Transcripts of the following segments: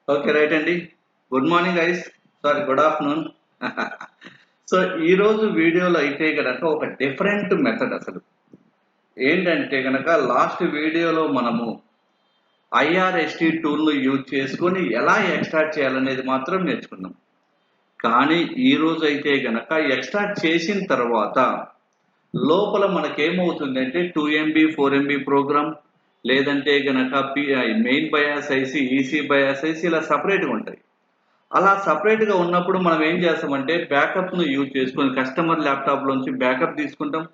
Okay. Right అండి. Good morning guys. Sorry good afternoon. So, ఈరోజు వీడియోలో అయితే గనక ఒక డిఫరెంట్ మెథడ్ అసలు. ఏంటంటే గనక లాస్ట్ వీడియోలో మనము ఐఆర్ఎస్‌టి టూల్‌ను యూజ్ చేసుకొని ఎలా ఎక్స్ట్రాక్ట్ చేయాలనేది మాత్రం నేర్చుకున్నాం. కానీ ఈరోజైతే గనక ఎక్స్ట్రాక్ట్ చేసిన తర్వాత లోపల మనకేమవుతుందంటే 2 ఎంబీ, 4 ఎంబీ ప్రోగ్రామ్ లేదంటే గనక main BIOS IC, EC BIOS IC ఇలా సెపరేట్‌గా ఉంటాయి. అలా సెపరేట్‌గా ఉన్నప్పుడు మనం ఏం చేస్తామంటే బ్యాకప్‌ను యూజ్ చేసుకొని కస్టమర్ ల్యాప్‌టాప్‌లోంచి బ్యాకప్ తీసుకుంటాం.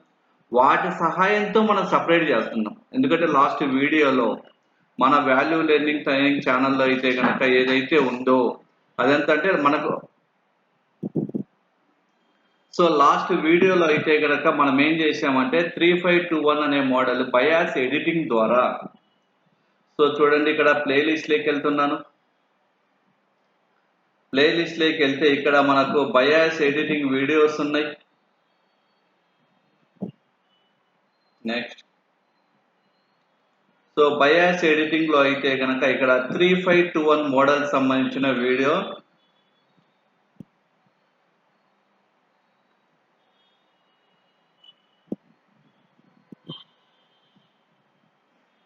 వాటి సహాయంతో మనం సెపరేట్ చేస్తున్నాం. ఎందుకంటే లాస్ట్ వీడియోలో మన వాల్యూ లెర్నింగ్ ట్రైనింగ్ ఛానెల్‌లో అయితే గనక ఏదైతే ఉందో అదెంత అంటే మనకు సో లాస్ట్ వీడియోలో అయితే గనక మనం ఏం చేసామంటే 3521 అనే మోడల్ బయాస్ ఎడిటింగ్ ద్వారా సో చూడండి ఇక్కడ ప్లేలిస్ట్‌లోకి వెళ్తున్నాను. ప్లేలిస్ట్‌లోకి వెళ్తే ఇక్కడ మనకు బయాస్ ఎడిటింగ్ వీడియోస్ ఉన్నాయి. నెక్స్ట్ సో బయాస్ ఎడిటింగ్ లో అయితే గనక ఇక్కడ 3521 మోడల్ సంబంధించిన వీడియో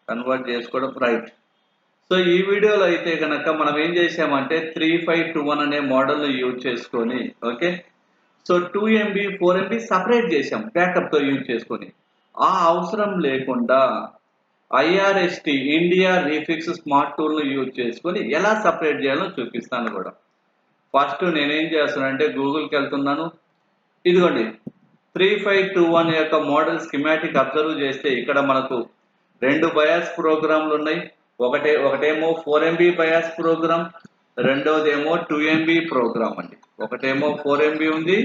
కన్వర్ట్ చేసుకోవడం రైట్. సో ఈ వీడియోలో అయితే గనక మనం ఏం చేసామంటే 3521 అనే మోడల్ ను యూజ్ చేసుకొని okay. So 2 MB 4 MB separate చేసాం బ్యాకప్ తో యూజ్ చేసుకొని. ఆ అవసరం లేకుండా ఐఆర్ఎస్టి ఇండియా రీఫిక్స్ స్మార్ట్ టూల్ ను యూజ్ చేసుకొని ఎలా సపరేట్ చేయాలో చూపిస్తాను కూడా. ఫస్ట్ నేనేం చేస్తానంటే గూగుల్కి వెళ్తున్నాను. ఇదిగోండి 3521 యొక్క మోడల్ స్కిమాటిక్ అబ్జర్వ్ చేస్తే ఇక్కడ మనకు రెండు బయాస్ ప్రోగ్రాంలు ఉన్నాయి. ఒకటేమో 4 ఎంబీ బయాస్ ప్రోగ్రామ్, రెండోదేమో 2 ఎంబీ ప్రోగ్రామ్ అండి. ఒకటేమో 4 ఎంబీ ఉంది,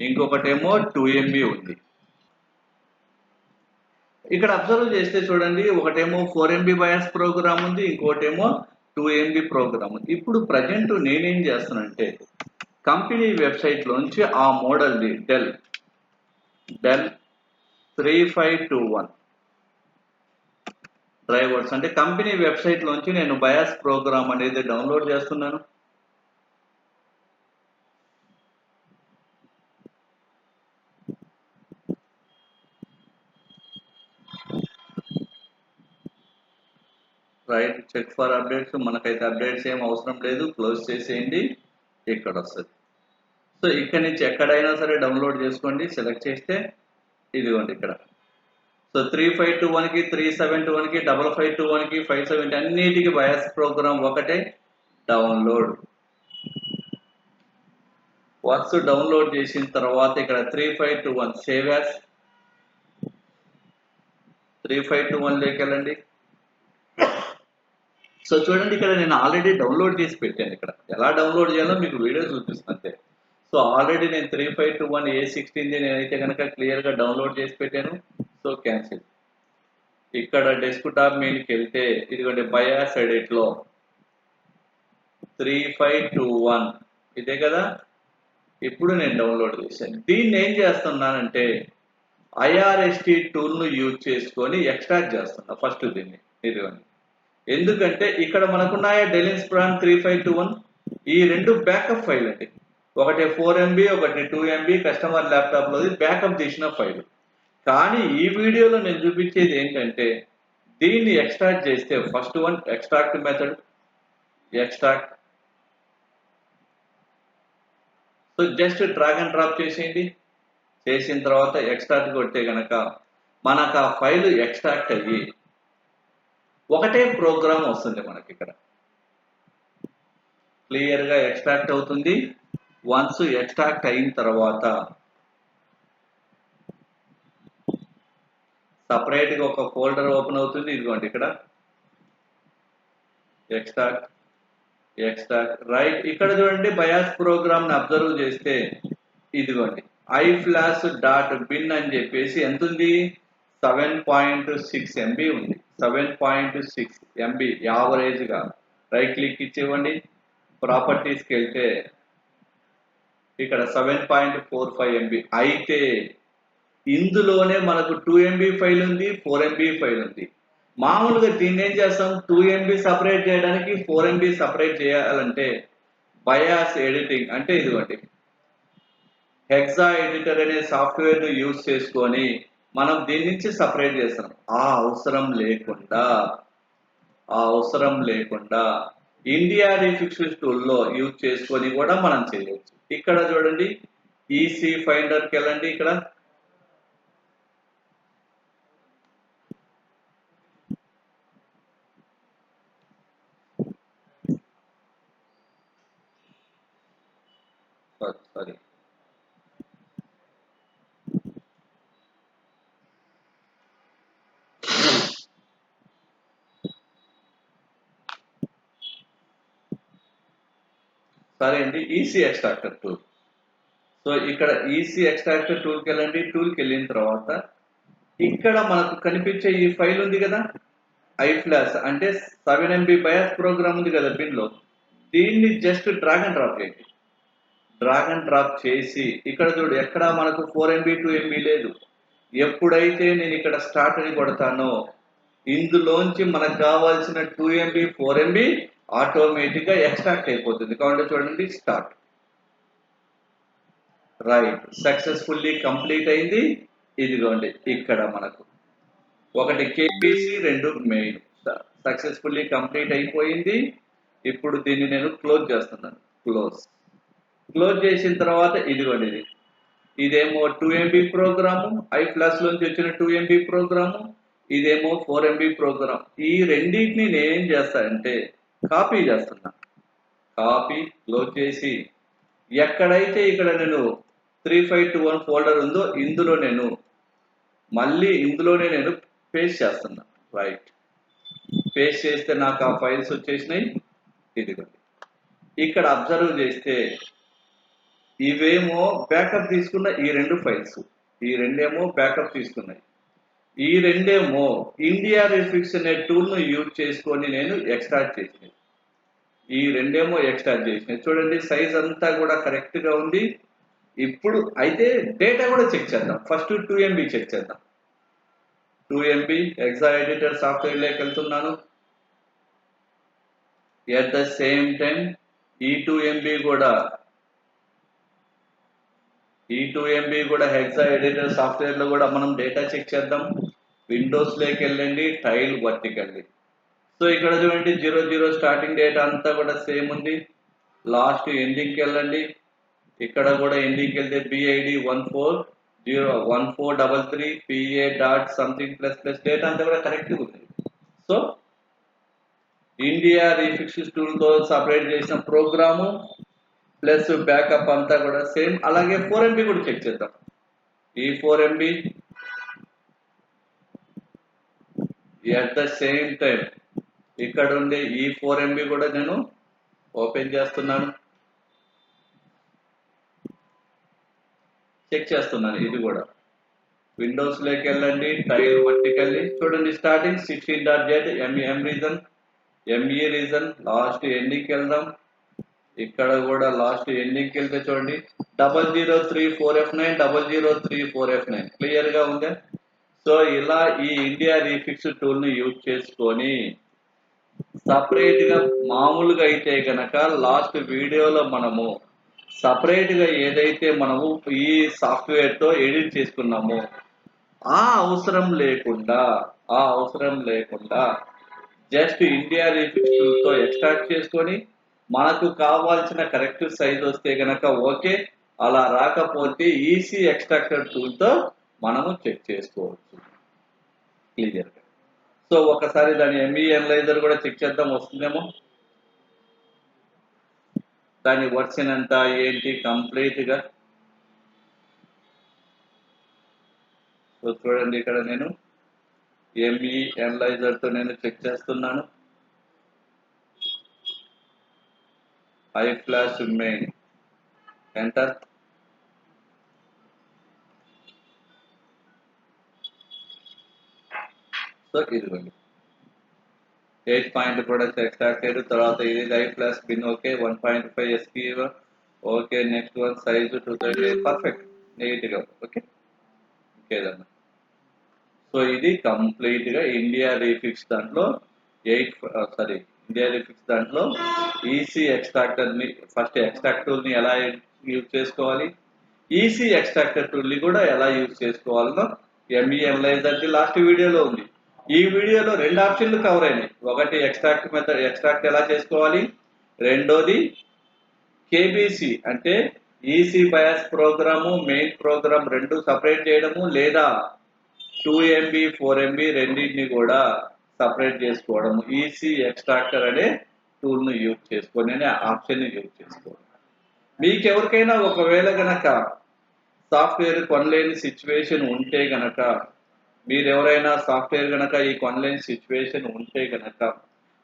ఇంకొకటేమో 2 ఎంబీ ఉంది. ఇక్కడ అబ్జర్వ్ చేస్తే చూడండి ఒకటేమో 4 ఎంబీ బయాస్ ప్రోగ్రామ్ ఉంది, ఇంకోటేమో 2 ఎంబీ ప్రోగ్రామ్ ఉంది. ఇప్పుడు ప్రజెంట్ నేనేం చేస్తానంటే కంపెనీ వెబ్సైట్ లోంచి ఆ మోడల్ ని డెల్ 3521 డ్రైవర్స్ అంటే కంపెనీ వెబ్సైట్ లోంచి నేను బయాస్ ప్రోగ్రామ్ అనేది డౌన్లోడ్ చేస్తున్నాను. Right, check for updates. మనకైతే అప్డేట్స్ ఏం అవసరం లేదు, క్లోజ్ చేసేయండి. ఇక్కడ వస్తుంది. సో ఇక్కడ నుంచి ఎక్కడైనా సరే డౌన్లోడ్ చేసుకోండి. సెలెక్ట్ చేస్తే ఇదిగోండి ఇక్కడ. సో 3521కి, 371కి, 5521కి, 570 అన్నిటికీ బయాస్ ప్రోగ్రామ్ ఒకటే. డౌన్లోడ్. వన్స్ డౌన్లోడ్ చేసిన తర్వాత ఇక్కడ 3521 సేవ్ యాస్ 3521 లోకి వెళ్ళండి. సో చూడండి ఇక్కడ నేను ఆల్రెడీ డౌన్లోడ్ చేసి పెట్టాను. ఇక్కడ ఎలా డౌన్లోడ్ చేయాలో మీకు వీడియో చూపిస్తాను అంతే. సో ఆల్రెడీ నేను 3521 A16 నేనైతే కనుక క్లియర్గా డౌన్లోడ్ చేసి పెట్టాను. So cancel. ఇక్కడ డెస్క్టాప్ మీదకి వెళ్తే ఇదిగోండి బయాస్ ఎడిట్ లో 3521 ఇదే కదా. ఇప్పుడు నేను డౌన్లోడ్ చేశాను. దీన్ని ఏం చేస్తున్నానంటే ఐఆర్ఎస్టి టూల్ ను యూజ్ చేసుకొని ఎక్స్ట్రాక్ట్ చేస్తున్నా ఫస్ట్ దీన్ని. ఇదిగోండి. ఎందుకంటే ఇక్కడ మనకున్నాయ డెల్ ఇన్స్పిరాన్ 3521 ఈ రెండు బ్యాకప్ ఫైల్ అండి. ఒకటి 4 ఎంబీ, ఒకటి 2 ఎంబీ కస్టమర్ ల్యాప్టాప్ లోది బ్యాకప్ తీసిన ఫైల్. కానీ ఈ వీడియోలో నేను చూపించేది ఏంటంటే దీన్ని ఎక్స్ట్రాక్ట్ చేస్తే first one extract method extract. So just drag and drop చేసేయండి. చేసిన తర్వాత ఎక్స్ట్రాక్ట్ కొట్టే గనక మనకు ఆ ఫైల్ ఎక్స్ట్రాక్ట్ అయ్యి ఒకటే ప్రోగ్రామ్ వస్తుంది మనకి. ఇక్కడ క్లియర్గా ఎక్స్ట్రాక్ట్ అవుతుంది. వన్స్ ఎక్స్ట్రాక్ట్ అయిన తర్వాత సపరేట్గా ఒక ఫోల్డర్ ఓపెన్ అవుతుంది. ఇదిగోండి ఇక్కడ ఎక్స్ట్రాక్ట్ ఎక్స్ట్రాక్ట్ రైట్. ఇక్కడ చూడండి బయాస్ ప్రోగ్రామ్ ని అబ్జర్వ్ చేస్తే ఇదిగోండి iflash.bin అని చెప్పేసి ఎంత ఉంది, 7.6 MB ఉంది. 7.6 MB యావరేజ్ గా. రైట్ క్లిక్ ఇచ్చేవ్వండి. ప్రాపర్టీస్కి వెళ్తే ఇక్కడ 7.45 MB. అయితే ఇందులోనే మనకు 2 MB ఫైల్ ఉంది, 4 MB ఫైల్ ఉంది. మామూలుగా దీన్ని ఏం చేస్తాం, 2 MB సపరేట్ చేయడానికి 4 MB సపరేట్ చేయాలంటే బయాస్ ఎడిటింగ్ అంటే ఇదిగోండి హెక్సా ఎడిటర్ అనే సాఫ్ట్వేర్ ను యూజ్ చేసుకొని మనం దీని నుంచి సపరేట్ చేస్తాం. ఆ అవసరం లేకుండా ఇండియా రీఫిక్స్ టూల్లో యూజ్ చేసుకొని కూడా మనం చేయవచ్చు. ఇక్కడ చూడండి ఈసీ ఫైండర్కి వెళ్ళండి. ఇక్కడ సారీ సరే అండి, ఈసీ ఎక్స్ట్రాక్టర్ టూల్. సో ఇక్కడ ఈసీ ఎక్స్ట్రాక్టర్ టూల్కి వెళ్ళండి. టూల్కి వెళ్ళిన తర్వాత ఇక్కడ మనకు కనిపించే ఈ ఫైల్ ఉంది కదా, ఐఫ్లాష్ అంటే 7 MB బయాస్ ప్రోగ్రామ్ ఉంది కదా పిన్లో, దీన్ని జస్ట్ డ్రాగ్ అండ్ డ్రాప్ చేయండి. డ్రాగ్ అండ్ డ్రాప్ చేసి ఇక్కడ చూడు ఎక్కడ మనకు 4 MB 2 MB లేదు. ఎప్పుడైతే నేను ఇక్కడ స్టార్ట్ అని కొడతానో ఇందులోంచి మనకు కావాల్సిన 2 MB 4 MB ఆటోమేటిక్ గా ఎక్స్ట్రాక్ట్ అయిపోతుంది. కాబట్టి చూడండి స్టార్ట్. రైట్, సక్సెస్ఫుల్లీ కంప్లీట్ అయింది. ఇదిగోండి ఇక్కడ మనకు ఒకటి కేబీసీ, 2 మెయిన్ సక్సెస్ఫుల్లీ కంప్లీట్ అయిపోయింది. ఇప్పుడు దీన్ని నేను క్లోజ్ చేస్తున్నాను. క్లోజ్ చేసిన తర్వాత ఇదిగోండి ఇదేమో 2 MB ప్రోగ్రాము, ఐఫ్లాష్ లోంచి వచ్చిన 2 MB ప్రోగ్రాము, ఇదేమో 4 MB ప్రోగ్రామ్. ఈ రెండింటిని నేనేం చేస్తానంటే కాపీ చేస్తున్నా. కాపీ క్లోజ్ చేసి ఎక్కడైతే ఇక్కడ నేను 3521 ఫోల్డర్ ఉందో ఇందులోనే నేను పేస్ట్ చేస్తున్నా. రైట్, పేస్ట్ చేస్తే నాకు ఆ ఫైల్స్ వచ్చేసినాయి. ఇదిగోండి ఇక్కడ అబ్జర్వ్ చేస్తే ఇవేమో బ్యాకప్ తీసుకున్న ఈ 2 ఫైల్స్, ఈ రెండేమో బ్యాకప్ తీసుకున్నాయి. ఈ రెండేమో ఇండియా రీఫిక్స్ అనే టూల్ ను యూజ్ చేసుకొని నేను ఎక్స్ట్రాక్ట్ చేసినాయి. ఈ రెండేమో ఎక్స్ట్రాక్ట్ చేసినాయి. చూడండి సైజ్ అంతా కూడా కరెక్ట్ గా ఉంది. ఇప్పుడు అయితే డేటా కూడా చెక్ చేద్దాం. ఫస్ట్ 2 MB చెక్ చేద్దాం. 2 MB ఎక్సా ఎడిటర్ సాఫ్ట్వేర్ లోకి వెళ్తున్నాను. ఎట్ ద సేమ్ టైం ఈ 2 MB కూడా హెక్సా ఎడిటర్ సాఫ్ట్వేర్ లో కూడా మనం డేటా చెక్ చేద్దాం. విండోస్ లోకి వెళ్ళండి, టైల్ వర్టికల్లీ. సో ఇక్కడ చూడండి 00 స్టార్టింగ్ డేటా అంతా కూడా సేమ్ ఉంది. లాస్ట్ ఎండింగ్కి వెళ్ళండి. ఇక్కడ కూడా ఎండింగ్కి వెళ్తే BID 1433 PA dot something plus data అంతా కూడా కరెక్ట్ ఉంది. సో ఇండియా రీఫిక్స్ టూల్ తో సపరేట్ చేసిన ప్రోగ్రాము ప్లస్ బ్యాకప్ అంతా కూడా సేమ్. అలాగే 4 MB కూడా చెక్ చేద్దాం. ఈ 4 MB at the same time ఇక్కడ ఉండే ఈ 4 MB కూడా నేను ఓపెన్ చేస్తున్నాను, చెక్ చేస్తున్నాను. ఇది కూడా విండోస్ లోకి వెళ్ళండి, టైల్ వర్టికల్లీ. చూడండి starting 16.z ME region. Last ఎండింగ్కి వెళ్దాం. ఇక్కడ కూడా లాస్ట్ ఎండింగ్కి వెళ్తే చూడండి 0034F9 0034F9 క్లియర్ గా ఉందా. సో ఇలా ఈ ఇండియా రీఫిక్స్ టూల్ ని యూజ్ చేసుకొని సపరేట్ గా మామూలుగా అయితే గనక లాస్ట్ వీడియోలో మనము సపరేట్ గా ఏదైతే మనము ఈ సాఫ్ట్వేర్ తో ఎడిట్ చేసుకున్నామో ఆ అవసరం లేకుండా జస్ట్ ఇండియా రీఫిక్స్ టూల్ తో ఎక్స్ట్రాక్ట్ చేసుకొని మనకు కావాల్సిన కరెక్ట్ సైజ్ వస్తే గనక ఓకే, అలా రాకపోతే ఈసీ ఎక్స్ట్రాక్టర్ టూల్ తో మనము చెక్ చేసుకోవచ్చు క్లియర్ గా. సో ఒకసారి దాని ME అనలైజర్ కూడా చెక్ చేద్దాం, వస్తుందేమో. దాని వర్షన్ ఎంత ఏంటి కంప్లీట్ గా. సో చూడండి ఇక్కడ నేను ME అనలైజర్ తో నేను చెక్ చేస్తున్నాను. ఐఫ్లాష్ మెయిన్ ఎంటర్. సో ఇదిగోండి 8 పాయింట్ ప్రొడక్ట్స్ ఎక్స్ట్రాక్ట్ అయ్యారు. తర్వాత ఇది ఐఫ్లాష్ bin okay, 1.5 SQ okay. Next one size 2000 perfect neat గా ఓకే. ఇంకేదన్నా సో ఇది కంప్లీట్గా ఇండియా రీఫిక్స్ దాంట్లో ఇండియా రీఫిక్స్ దాంట్లో ఈసీ ఎక్స్ట్రాక్టర్ని ఫస్ట్ ఎక్స్ట్రాక్ట్ టూల్ని ఎలా యూజ్ చేసుకోవాలి, ఈసీ ఎక్స్ట్రాక్టర్ టూల్ని కూడా ఎలా యూజ్ చేసుకోవాలనో ఎంఈ అనలైజర్ లాస్ట్ వీడియోలో ఉంది. ఈ వీడియోలో 2 ఆప్షన్లు కవర్ అయినాయి. ఒకటి ఎక్స్ట్రాక్ట్ ఎలా చేసుకోవాలి, రెండోది కేబీసీ అంటే EC BIOS program main program రెండు సపరేట్ చేయడము, లేదా 2 MB 4 MB రెండింటిని కూడా సపరేట్ చేసుకోవడము, ఈసీ ఎక్స్ట్రాక్టర్ అనే టూల్ను యూజ్ చేసుకొని అనే ఆప్షన్ని యూజ్ చేసుకోవడం. మీకు ఎవరికైనా ఒకవేళ గనక సాఫ్ట్వేర్ కొనలేని సిచ్యువేషన్ ఉంటే గనక, మీరు ఎవరైనా సాఫ్ట్వేర్ గనక ఈ కొనలేని సిచ్యువేషన్ ఉంటే గనక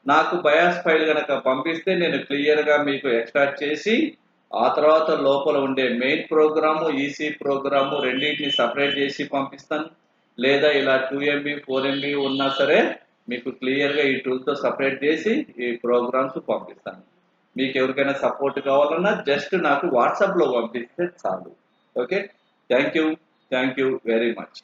నాకు బయాస్ ఫైల్ గనక పంపిస్తే నేను క్లియర్గా మీకు ఎక్స్ట్రాక్ట్ చేసి ఆ తర్వాత లోపల ఉండే మెయిన్ ప్రోగ్రాము ఈసీ ప్రోగ్రాము రెండింటిని సపరేట్ చేసి పంపిస్తాను. లేదా ఇలా 2 MB 4 MB ఉన్నా సరే మీకు క్లియర్గా ఈ టూల్తో సపరేట్ చేసి ఈ ప్రోగ్రామ్స్ పంపిస్తాను. మీకు ఎవరికైనా సపోర్ట్ కావాలన్నా జస్ట్ నాకు వాట్సాప్లో పంపిస్తే చాలు. Okay, thank you very much.